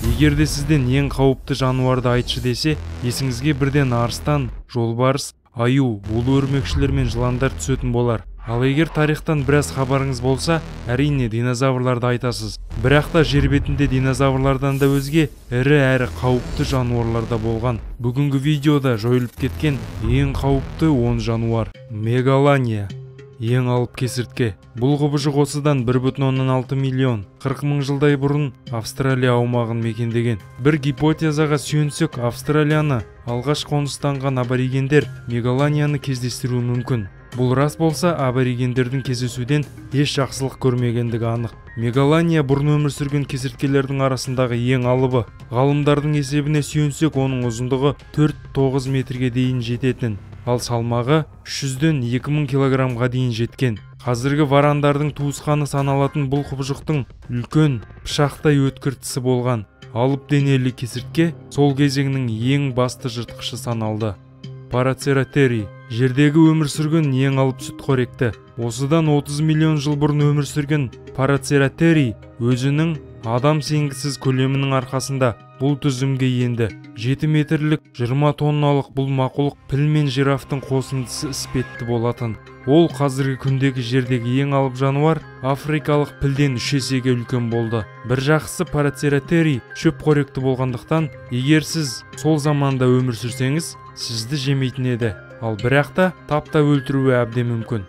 Егерде сізден ең қауіпті жануарды айтшы десе, есіңізге бірден арыстан, жолбарыс, аю, улы өрмекшілер мен жыландар түсетін болар. Ал егер тарихтан біраз хабарыңыз болса, әрине динозаврларды айтасыз. Бірақ та жер бетінде динозаврлардан да өзге ірі әрі қауіпті жануарлар да болған. Бүгінгі видеода жойылып кеткен ең қауіпті 10 жануар. Мегалания. Ең алып кесіртке. Бұл құбыжық осыдан 1,6 миллион 40 мың жылдай бұрын Австралия аумағын мекендеген. Бір гипотезаға сүйенсек, Австралияны алғаш қоныстанған аборигендер мегаланияны кездестіруі мүмкін. Бұл рас болса, аборигендердің кездесуден еш жақсылық көрмегендігі анық. Мегалания бұрын өмір сүрген кесірткелердің арасындағы ең алыбы. Ғалымдардың есебіне сүйенсек, оның ұзындығы 4-9 метрге дейін жететін, ал салмағы 300-ден 2000 килограммға дейін жеткен. Қазіргі варандардың туысқаны саналатын бұл құбыжықтың үлкен пышақтай өткір тісі болған. Алып денелі кесіртке сол кезеңнің ең басты жыртқышы саналды. Парацератери. Жердегі өмір сүрген ең алып сүтқоректі. Осыдан 30 миллион жыл бұрын өмір сүрген Парацератери өзінің адам сенгісіз көлемінің арқасында бұл түзімге енді. 7 метрлік 20 тонналық бұл мақұлық піл мен жирафтың қосындысы іспетті болатын. Ол қазіргі күндегі жердегі ең алып жануар африкалық пілден 3 есеге үлкен болды. Бір жақсысы, Парацератери шөп қоректі болғандықтан, егер сіз сол заманда өмір сүрсеңіз, сізді жемейтін еді. Ал бірақ та тапта өлтіруі әбден мүмкін.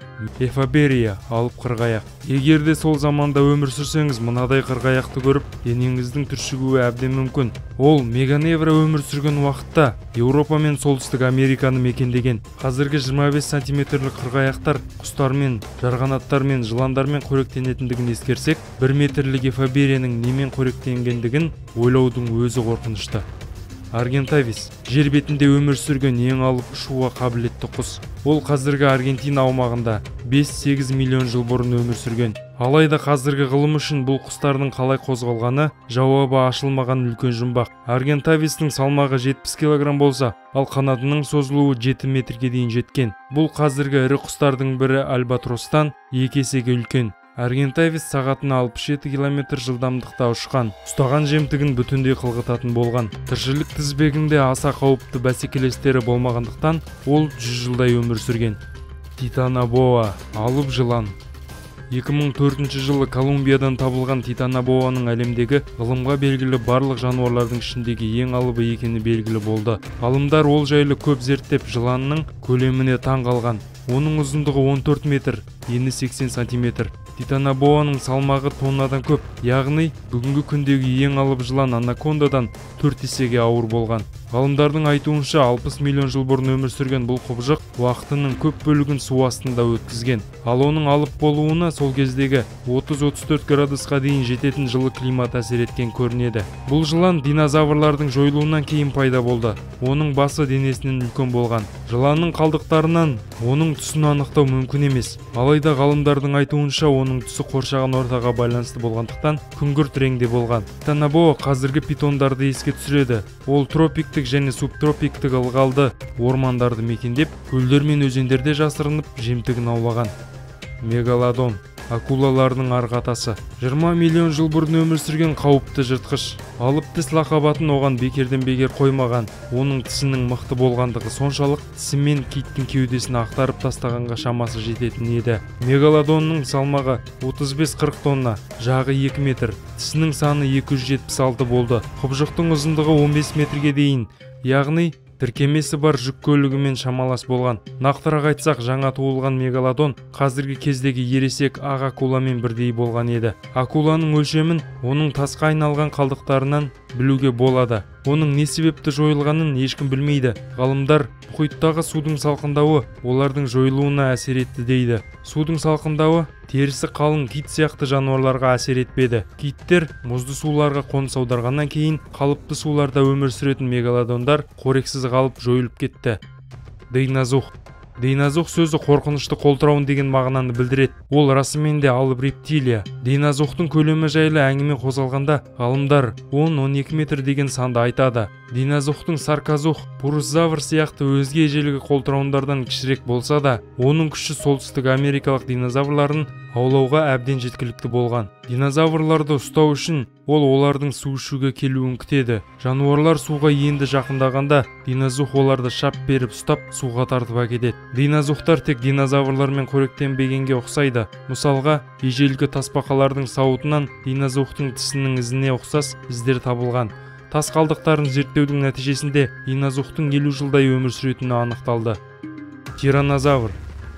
Эфаберия, алып қырғаяқ. Егерде сол заманда өмір сүрсеңіз, мынадай қырғаяқты көріп, денеңіздің түршігуі әбден мүмкін. Ол меганевра өмір сүрген уақытта Еуропа мен Солтүстік Американы мекендеген. Қазіргі 25 сантиметрлік қырғаяқтар құстармен, жарғанаттармен, жыландармен қоректенетіндігін ескерсек, 1 метрлік эфаберияның немен қоректенгендігін ойлаудың өзі қорқынышты. Аргентавис. Жер бетінде өмір сүрген ең алып ұшуға қабілетті құс. Ол қазіргі Аргентина аумағында 5-8 миллион жыл бұрын өмір сүрген. Алайда қазіргі ғылым үшін бұл құстардың қалай қозғалғаны жауабы ашылмаған үлкен жұмбақ. Аргентавистің салмағы 70 килограмм болса, ал қанатының созылуы 7 метрге дейін жеткен. Бұл қазіргі ірі құстардың бірі альбатростан 2 есеге үлкен. Аргентавис сағатына 67 км жылдамдықта ұшқан. Ұстаған жемтігін бүтіндей қылғытатын болған. Тіршілік тізбегінде аса қауіпті бәсекелестері болмағандықтан, ол 100 жылдай өмір сүрген. Титанобоа, алып жылан. 2004 жылы Колумбиядан табылған Титанобоаның әлемдегі ғылымға белгілі барлық жануарлардың ішіндегі ең алыбы екені белгілі болды. Ғалымдар ол жайлы көп зерттеп, жыланның көлеміне таң қалған. Оның ұзындығы 14 метр, ені 80 сантиметр. Титанобоаның салмағы тоннадан көп, яғни бүгінгі күндегі ең алып жылан анакондадан 4 есеге ауыр болған. Ғалымдардың айтуынша 60 миллион жыл бұрын өмір сүрген бұл құбыжық уақытының көп бөлігін су астында өткізген. Ал оның алып болуына сол кездегі 30-34 градусқа дейін жететін жылы климат әсер еткен көрінеді. Бұл жылан динозаврлардың жойылуынан кейін пайда болды. Оның басы денесінен үлкен болған. Жыланның қалдықтарынан оның түсін анықтау мүмкін емес. Алайда ғалымдардың айтуынша оның түсі қоршаған ортаға байланысты болғандықтан күңгірт реңде болған. Титанобоа қазіргі питондарды еске түсіреді. Ол тропиктік және субтропиктік ылғалды ормандарды мекендеп, көлдер мен өзендерде жасырынып, жемтігін аулаған. Мегалодон. Акулалардың арғатасы. 20 миллион жыл бұрын өмір сүрген қауіпті жыртқыш. Алып тіс лақабатын оған бекерден бекер қоймаған. Оның тісінің мықты болғандығы соншалық, тісімен киттің кеудесін ақтарып тастағанға шамасы жететін еді. Мегалодонның салмағы 35-40 тонна, жағы 2 метр. Тісінің саны 276 болды. Құбыжықтың ұзындығы 15 метрге дейін, яғни тіркемесі бар жүк көлігімен шамалас болған. Нақтырақ айтсақ, жаңа туылған мегалодон қазіргі кездегі ересек ақ акуламен бірдей болған еді. Акуланың өлшемін оның тасқа айналған қалдықтарынан білуге болады. Оның не себепті жойылғанын ешкім білмейді. Ғалымдар мұхиттағы судың салқындауы олардың жойылуына әсер етті дейді. Судың салқындауы терісі қалың кит сияқты жануарларға әсер етпеді. Киттер мұзды суларға қоныс аударғаннан кейін қалыпты суларда өмір сүретін мегалодондар қорексіз қалып жойылып кетті. Дейнозох. Дейнозох сөзі қорқынышты қолтырауын деген мағынаны білдіреді. Ол расымен де алып рептилия. Дейнозохтың көлемі жайлы әңгіме қозғалғанда, ғалымдар 10-12 метр деген санды айтады. Динозаврдың саркозох, пурусзавр сияқты өзге ежелгі қолтырауындардан кішірек болса да, оның күші солтүстік америкалық динозаврларын аулауға әбден жеткілікті болған. Динозаврларды ұстау үшін ол олардың су ішуге келуін күтеді. Жануарлар суға енді жақындағанда, динозавр оларды шап беріп ұстап, суға тартып әкетеді. Динозаврдар тек динозаврлармен қоректенбегенге ұқсайды. Мысалға, ежелгі тасбақалардың сауытынан динозаврдың тісінің ізіне ұқсас іздер табылған. Тас қалдықтарын зерттеудің нәтижесінде динозаврдың 50 жылдай өмір сүретіні анықталды. Тираннозавр.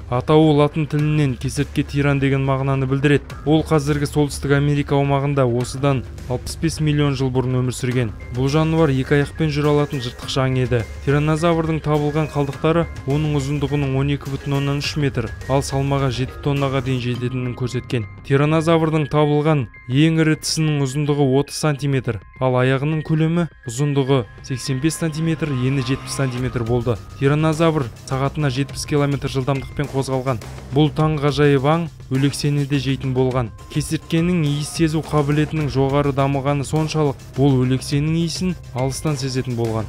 Атауы латын тілінен кесіртке тиран деген мағынаны білдіреді. Ол қазіргі солтүстік Америка аумағында осыдан 65 миллион жыл бұрын өмір сүрген. Бұл жануар екі аяқпен жүре алатын жыртқыш аң еді. Тираннозаврдың табылған қалдықтары оның ұзындығының 12,3 метр, ал салмағы 7 тоннаға дейін жететінін көрсеткен. Тираннозаврдың табылған ең ірі тісінің ұзындығы 30 сантиметр, ал аяғының көлемі ұзындығы 85 сантиметр, ені 70 сантиметр болды. Тираннозавр сағатына 70 км жылдамдықпен қозғалған. Бұл таңғажайып аң өлексені де жейтін болған. Кесірткенің иіс сезу қабілетінің жоғары дамығаны соншалық, ол өлексенің иісін алыстан сезетін болған.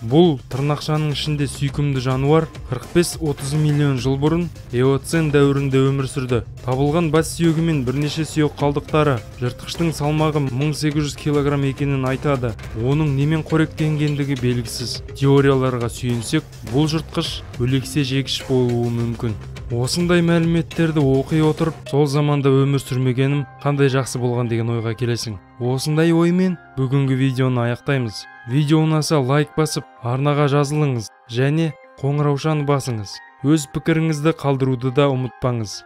Бұл тырнақшаның ішінде сүйкімді жануар 45-30 миллион жыл бұрын эоцен дәуірінде өмір сүрді. Табылған бас сүйегі мен бірнеше сүйек қалдықтары жыртқыштың салмағы 1800 кг екенін айтады. Оның немен қоректенгендігі белгісіз. Теорияларға сүйенсек, бұл жыртқыш өлексе жегіш болуы мүмкін. Осындай мәліметтерді оқи отырып, сол заманда өмір сүрмегенім қандай жақсы болған деген ойға келесің. Осындай оймен бүгінгі видеоны аяқтаймыз. Видео ұнаса лайк басып, арнаға жазылыңыз және қоңыраушаны басыңыз. Өз пікіріңізді қалдыруды да ұмытпаңыз.